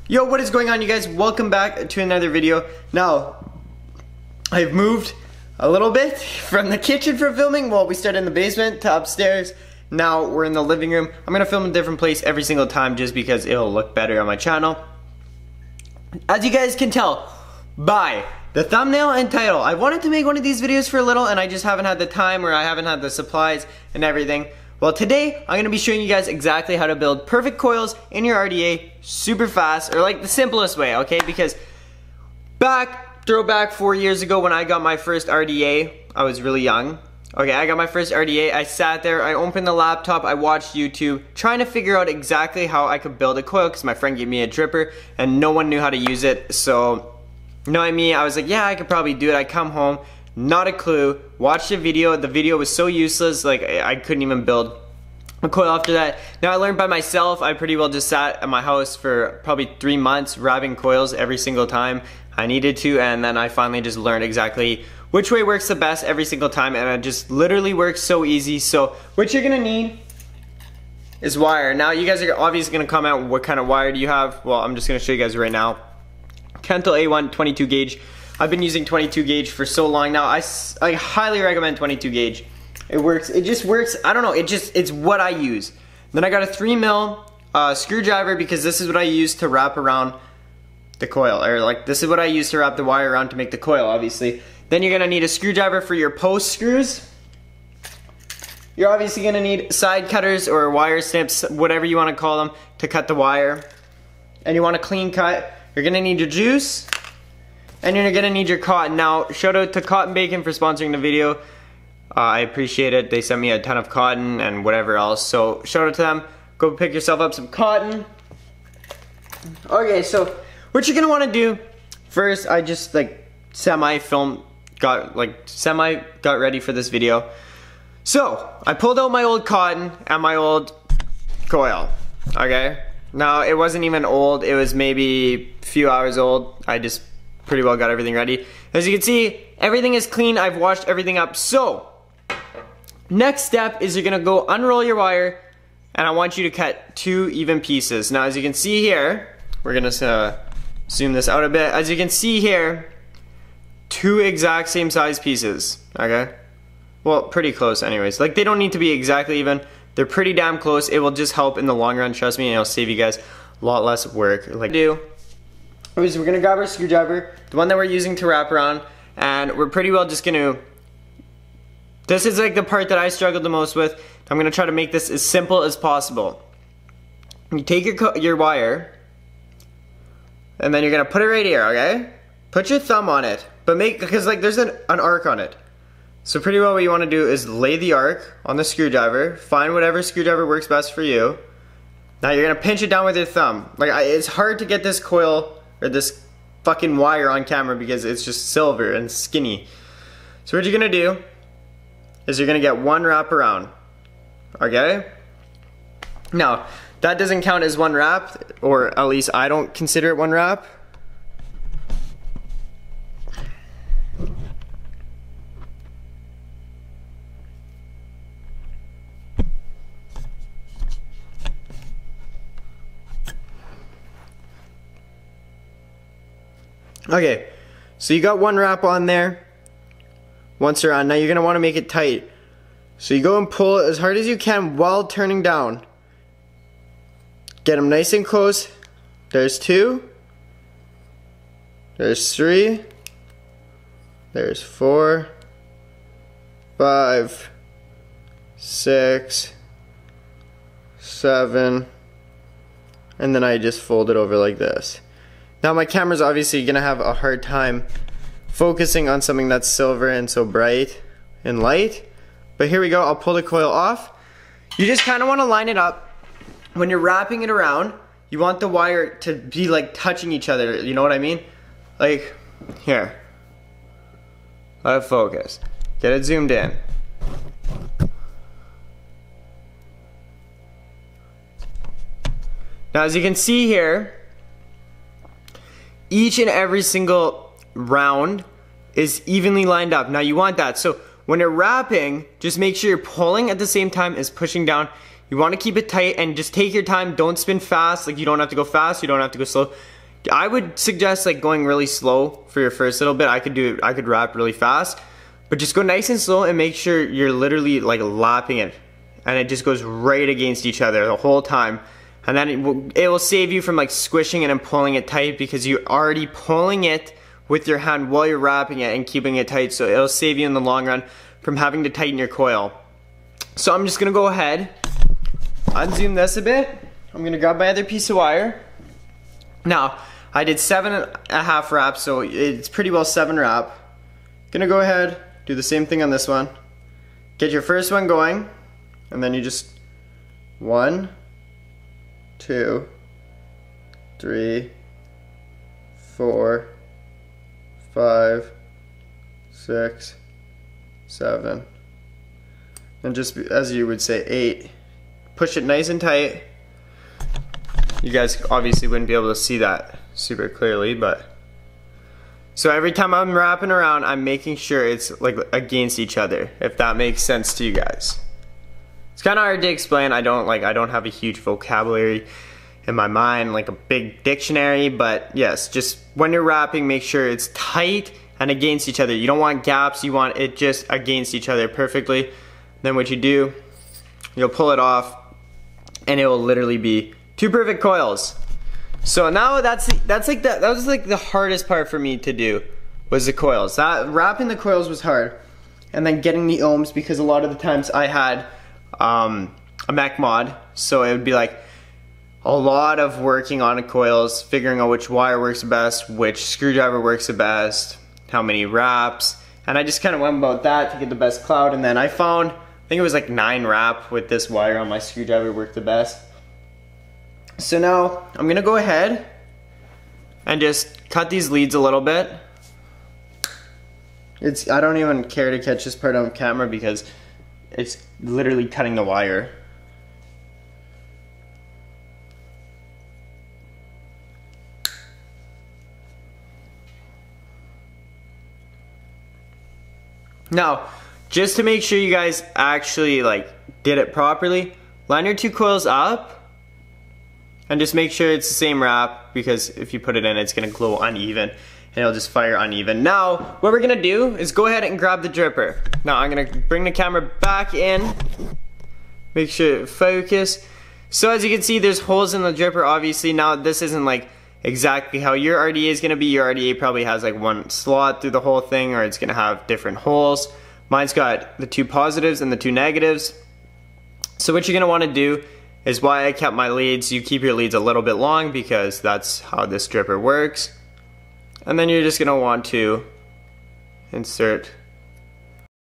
Yo, what is going on, you guys? Welcome back to another video. Now, I've moved a little bit from the kitchen for filming. Well, we started in the basement to upstairs. Now we're in the living room. I'm gonna film in a different place every single time just because it'll look better on my channel. As you guys can tell by the thumbnail and title, I wanted to make one of these videos for a little and I just haven't had the time, or I haven't had the supplies and everything. Well, today I'm going to be showing you guys exactly how to build perfect coils in your RDA super fast, or like the simplest way, okay? Because throwback 4 years ago when I got my first RDA, I was really young. Okay, I got my first RDA, I sat there, I opened the laptop, I watched YouTube, trying to figure out exactly how I could build a coil because my friend gave me a dripper and no one knew how to use it. So, knowing me, I was like, yeah, I could probably do it. I come home, not a clue, watched the video was so useless, like I couldn't even build a coil after that. Now I learned by myself. I pretty well just sat at my house for probably 3 months wrapping coils every single time I needed to, and then I finally just learned exactly which way works the best every single time, and it just literally works so easy. So what you're gonna need is wire. Now you guys are obviously gonna comment, what kind of wire do you have? Well, I'm just gonna show you guys right now. Kentel A1 22 gauge. I've been using 22 gauge for so long now. I highly recommend 22 gauge. It works, it just works, I don't know, it's what I use. Then I got a 3mm screwdriver because this is what I use to wrap around the coil, or like this is what I use to wrap the wire around to make the coil, obviously. Then you're gonna need a screwdriver for your post screws. You're obviously gonna need side cutters or wire snips, whatever you wanna call them, to cut the wire. And you want a clean cut. You're gonna need your juice. And you're gonna need your cotton. Now, shout out to Cotton Bacon for sponsoring the video. I appreciate it. They sent me a ton of cotton and whatever else. So, shout out to them. Go pick yourself up some cotton. Okay, so what you're gonna wanna do, first I just like semi got ready for this video. So, I pulled out my old cotton and my old coil, okay? Now, it wasn't even old, it was maybe a few hours old. I just pretty well got everything ready. As you can see, everything is clean. I've washed everything up. So, next step is you're gonna go unroll your wire, and I want you to cut 2 even pieces. Now, as you can see here, we're gonna zoom this out a bit. As you can see here, 2 exact same size pieces, okay? Well, pretty close anyways. Like, they don't need to be exactly even. They're pretty damn close. It will just help in the long run, trust me, and it'll save you guys a lot less work. Like, we're gonna grab our screwdriver, the one that we're using to wrap around, and we're pretty well just gonna, this is like the part that I struggled the most with. I'm gonna try to make this as simple as possible. You take your wire, and then you're gonna put it right here, okay? Put your thumb on it, but because like there's an arc on it. So pretty well what you wanna do is lay the arc on the screwdriver, find whatever screwdriver works best for you. Now you're gonna pinch it down with your thumb. Like, it's hard to get this coil, or this fucking wire on camera because it's just silver and skinny. So what you're gonna do is you're gonna get 1 wrap around, okay? Now, that doesn't count as 1 wrap, or at least I don't consider it 1 wrap. Okay, so you got 1 wrap on there. Once they're on, now you're gonna wanna make it tight. So you go and pull it as hard as you can while turning down. Get them nice and close. There's 2. There's 3. There's 4. 5. 6. 7. And then I just fold it over like this. Now my camera's obviously gonna have a hard time focusing on something that's silver and so bright and light. But here we go, I'll pull the coil off. You just kinda wanna line it up. When you're wrapping it around, you want the wire to be like touching each other, you know what I mean? Like, here. Let it focus. Get it zoomed in. Now as you can see here, each and every single round is evenly lined up. Now you want that. So when you're wrapping, just make sure you're pulling at the same time as pushing down. You want to keep it tight and just take your time. Don't spin fast. Like, you don't have to go fast, you don't have to go slow. I would suggest like going really slow for your first little bit. I could wrap really fast, but just go nice and slow and make sure you're literally like lapping it, and it just goes right against each other the whole time. And then it will save you from like squishing it and pulling it tight, because you're already pulling it with your hand while you're wrapping it and keeping it tight. So it'll save you in the long run from having to tighten your coil. So I'm just gonna go ahead, unzoom this a bit. I'm gonna grab my other piece of wire. Now, I did 7.5 wraps, so it's pretty well 7 wrap. Gonna go ahead, do the same thing on this one. Get your first one going, and then you just 1, 2, 3, 4, 5, 6, 7, and just as you would say 8. Push it nice and tight. You guys obviously wouldn't be able to see that super clearly, but so every time I'm wrapping around, I'm making sure it's like against each other, if that makes sense to you guys. It's kind of hard to explain. I don't have a huge vocabulary in my mind, like a big dictionary, but yes, just when you're wrapping, make sure it's tight and against each other. You don't want gaps, you want it just against each other perfectly. Then what you do, you'll pull it off, and it will literally be 2 perfect coils. So now that was like the hardest part for me to do, was the coils. Wrapping the coils was hard, and then getting the ohms, because a lot of the times I had a mech mod, so it would be like a lot of working on the coils, figuring out which wire works best, which screwdriver works the best, how many wraps, and I just kind of went about that to get the best cloud. And then I found, I think it was like 9 wrap with this wire on my screwdriver worked the best. So now I'm gonna go ahead and just cut these leads a little bit. I don't even care to catch this part on camera because it's literally cutting the wire. Now, just to make sure you guys actually like did it properly, line your 2 coils up and just make sure it's the same wrap, because if you put it in, it's gonna glow uneven and it'll just fire uneven. Now, what we're gonna do is go ahead and grab the dripper. Now I'm gonna bring the camera back in, make sure it focus. So as you can see, there's holes in the dripper, obviously. Now this isn't like exactly how your RDA is gonna be. Your RDA probably has like 1 slot through the whole thing, or it's gonna have different holes. Mine's got the 2 positives and the 2 negatives. So what you're gonna wanna do is, why I kept my leads, you keep your leads a little bit long, because that's how this dripper works. And then you're just gonna want to insert.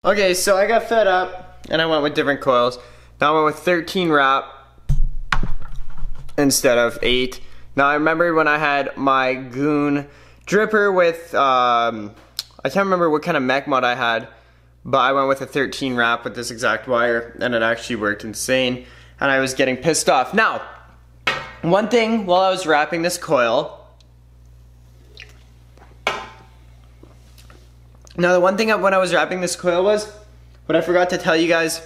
Okay, so I got fed up and I went with different coils. Now I went with 13 wrap instead of 8. Now I remember when I had my Goon dripper with, I can't remember what kind of mech mod I had, but I went with a 13 wrap with this exact wire, and it actually worked insane, and I was getting pissed off. Now, one thing while I was wrapping this coil, when I was wrapping this coil was, what I forgot to tell you guys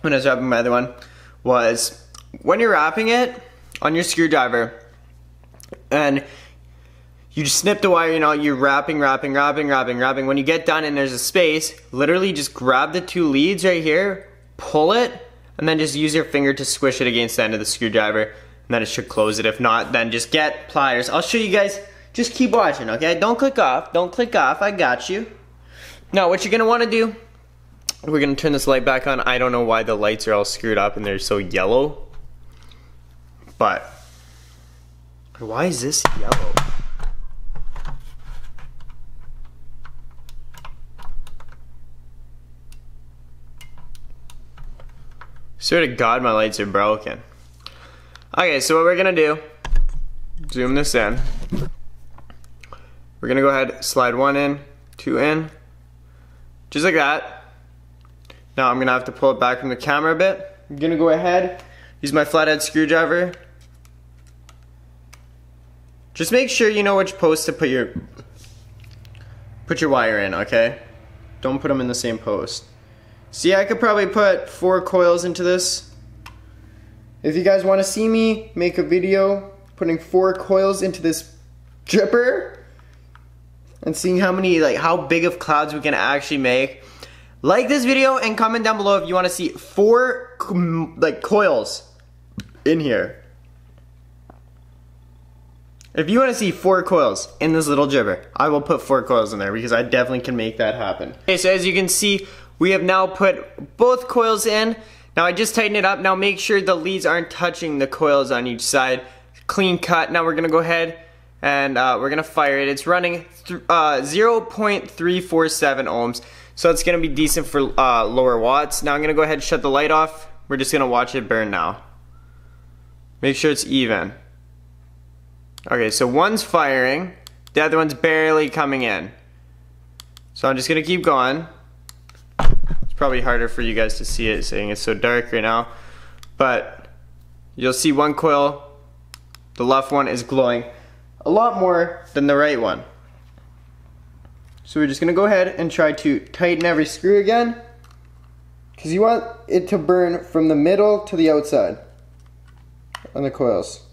when I was wrapping my other one, was when you're wrapping it on your screwdriver, and you just snip the wire, you know, you're wrapping. When you get done and there's a space, literally just grab the 2 leads right here, pull it, and then just use your finger to squish it against the end of the screwdriver, and then it should close it. If not, then just get pliers. I'll show you guys, just keep watching, okay? Don't click off, I got you. Now what you're gonna wanna do, we're gonna turn this light back on. I don't know why the lights are all screwed up and they're so yellow, but why is this yellow? Swear to God, my lights are broken. Okay, so what we're gonna do, zoom this in. We're gonna go ahead, slide 1 in, 2 in, just like that. Now I'm gonna have to pull it back from the camera a bit. I'm gonna go ahead, use my flathead screwdriver. Just make sure you know which post to put your wire in, okay? Don't put them in the same post. See, I could probably put 4 coils into this, If you guys want to see me make a video putting 4 coils into this dripper and seeing how big of clouds we can actually make, like this video and comment down below if you want to see 4 coils in here. If you want to see 4 coils in this little dripper, I will put 4 coils in there because I definitely can make that happen. Okay, so as you can see, we have now put both coils in. Now I just tightened it up. Now make sure the leads aren't touching the coils on each side. Clean cut. Now we're going to go ahead and we're going to fire it. It's running 0.347 ohms. So it's going to be decent for lower watts. Now I'm going to go ahead and shut the light off. We're just going to watch it burn now. Make sure it's even. Okay, so one's firing. The other one's barely coming in. So I'm just going to keep going. It's probably harder for you guys to see it, saying it's so dark right now. But you'll see one coil, the left one is glowing a lot more than the right one. So we're just going to go ahead and try to tighten every screw again, because you want it to burn from the middle to the outside on the coils.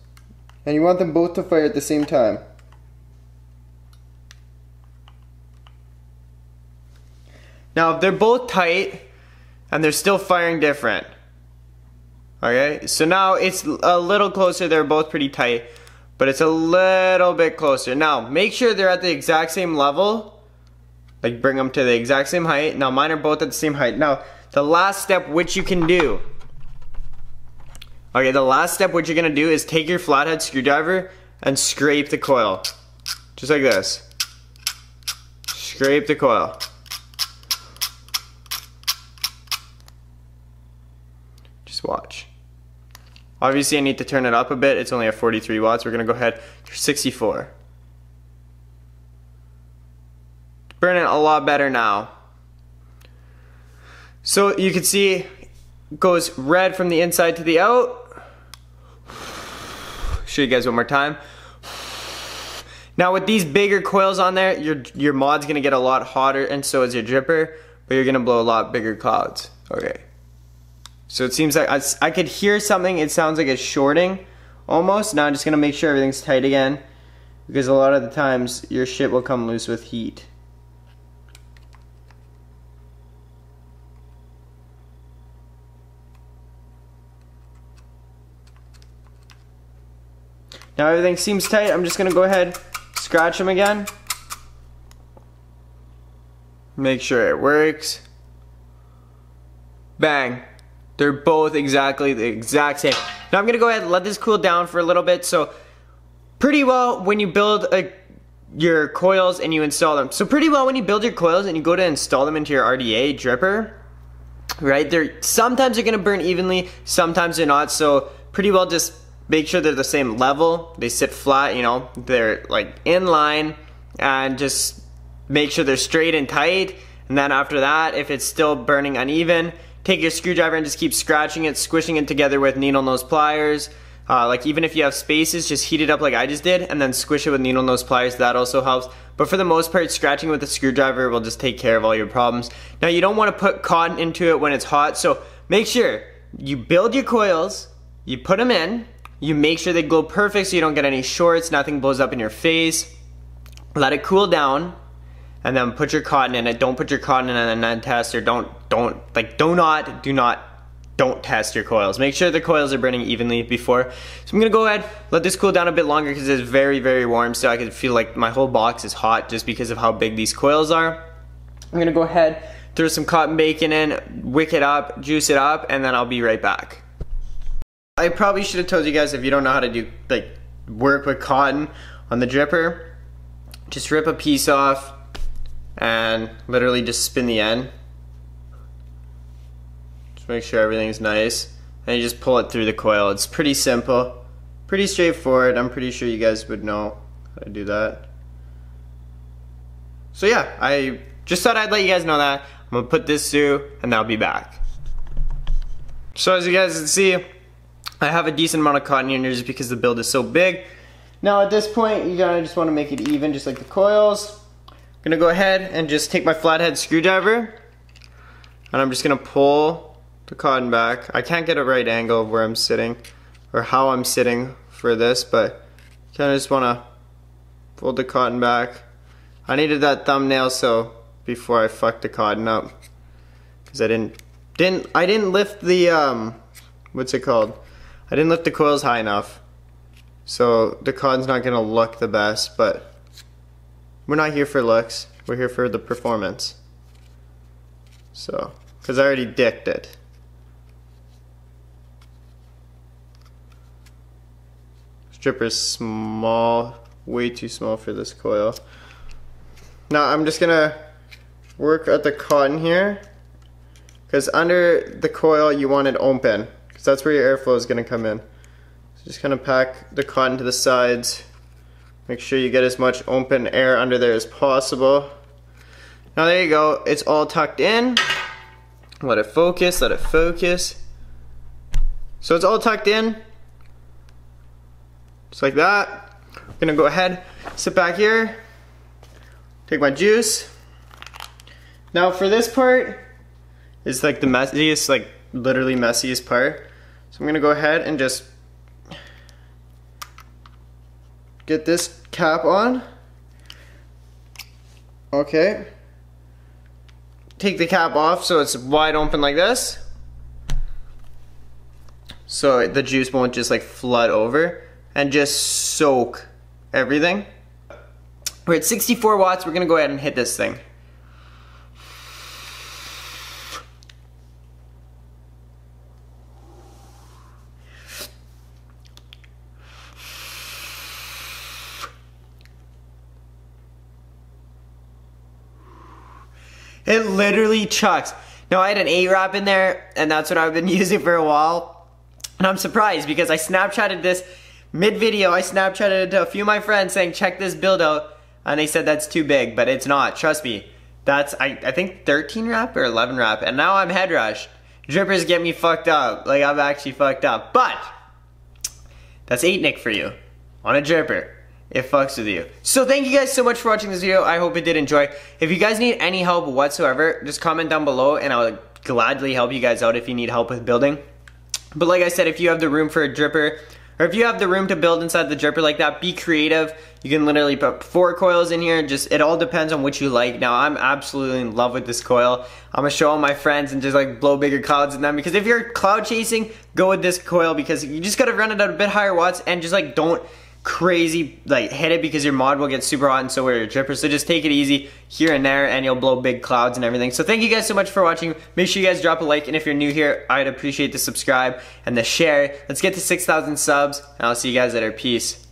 And you want them both to fire at the same time. Now if they're both tight and they're still firing different, okay, so now it's a little closer. They're both pretty tight, but it's a little bit closer. Now make sure they're at the exact same level. Like bring them to the exact same height. Now mine are both at the same height. Now the last step which you can do. Okay, the last step what you're gonna do is take your flathead screwdriver and scrape the coil. Just like this. Scrape the coil. Just watch. Obviously I need to turn it up a bit. It's only at 43 watts. We're gonna go ahead to 64. Burning a lot better now. So you can see it goes red from the inside to the out. Show you guys one more time. Now with these bigger coils on there, your mod's gonna get a lot hotter, and so is your dripper, but you're gonna blow a lot bigger clouds. Okay. So it seems like I could hear something. It sounds like it's shorting almost. Now I'm just gonna make sure everything's tight again, because a lot of the times your shit will come loose with heat. Now everything seems tight. I'm just gonna go ahead, scratch them again. Make sure it works. Bang. They're both exactly the exact same. Now I'm gonna go ahead and let this cool down for a little bit. So pretty well when you build your coils and you install them. So pretty well when you build your coils and you go to install them into your RDA dripper, right? Sometimes they're gonna burn evenly, sometimes they're not. So pretty well just make sure they're the same level. They sit flat, you know, they're like in line, and just make sure they're straight and tight. And then after that, if it's still burning uneven, take your screwdriver and just keep scratching it, squishing it together with needle nose pliers. Like even if you have spaces, just heat it up like I just did and then squish it with needle nose pliers. That also helps. But for the most part, scratching with a screwdriver will just take care of all your problems. Now you don't want to put cotton into it when it's hot, so make sure you build your coils, you put them in, you make sure they glow perfect so you don't get any shorts, nothing blows up in your face. Let it cool down, and then put your cotton in it. Don't put your cotton in and then test, or don't test your coils. Make sure the coils are burning evenly before. So I'm gonna go ahead, let this cool down a bit longer because it's very, very warm, so I can feel like my whole box is hot just because of how big these coils are. I'm gonna go ahead, throw some cotton bacon in, wick it up, juice it up, and then I'll be right back. I probably should have told you guys, if you don't know how to do work with cotton on the dripper, just rip a piece off and literally just spin the end. Just make sure everything's nice. And you just pull it through the coil. It's pretty simple, pretty straightforward. I'm pretty sure you guys would know how to do that. So yeah, I just thought I'd let you guys know that. I'm gonna put this through and I'll be back. So as you guys can see, I have a decent amount of cotton in here just because the build is so big. Now at this point, you gotta just want to make it even, just like the coils. I'm gonna go ahead and just take my flathead screwdriver, and I'm just gonna pull the cotton back. I can't get a right angle of where I'm sitting, or how I'm sitting for this, but kind of just want to fold the cotton back. I needed that thumbnail so before I fucked the cotton up, because I didn't lift the what's it called? I didn't lift the coils high enough, so the cotton's not gonna look the best. But we're not here for looks, we're here for the performance. So, because I already dicked it. Stripper's small, way too small for this coil. Now I'm just gonna work at the cotton here, because under the coil you want it open, because that's where your airflow is gonna come in. So just kind of pack the cotton to the sides. Make sure you get as much open air under there as possible. Now there you go, it's all tucked in. Let it focus, let it focus. So it's all tucked in, just like that. I'm gonna go ahead, sit back here, take my juice. Now for this part, it's like the messiest, like literally messiest part. So I'm gonna go ahead and just get this cap on. Okay. Take the cap off so it's wide open like this, so the juice won't just like flood over, and just soak everything. We're at 64 watts, we're gonna go ahead and hit this thing. It literally chucks. Now I had an 8-wrap in there, and that's what I've been using for a while. And I'm surprised because I Snapchatted this mid-video. I Snapchatted it to a few of my friends saying, check this build out. And they said that's too big, but it's not. Trust me. That's, I think 13-wrap or 11-wrap. And now I'm head rushed. Drippers get me fucked up. Like, I'm actually fucked up. But that's 8-nic for you on a dripper. It fucks with you. So thank you guys so much for watching this video. I hope you did enjoy. If you guys need any help whatsoever, just comment down below and I'll gladly help you guys out if you need help with building. But like I said, if you have the room for a dripper, or if you have the room to build inside the dripper like that, be creative. You can literally put 4 coils in here. Just, it all depends on what you like. Now I'm absolutely in love with this coil. I'm gonna show all my friends and just like blow bigger clouds in them, because if you're cloud chasing, go with this coil, because you just gotta run it at a bit higher watts and just like don't crazy like hit it, because your mod will get super hot and so will your dripper. So just take it easy here and there and you'll blow big clouds and everything. So thank you guys so much for watching. Make sure you guys drop a like, and if you're new here, I'd appreciate the subscribe and the share. Let's get to 6,000 subs and I'll see you guys later. Peace.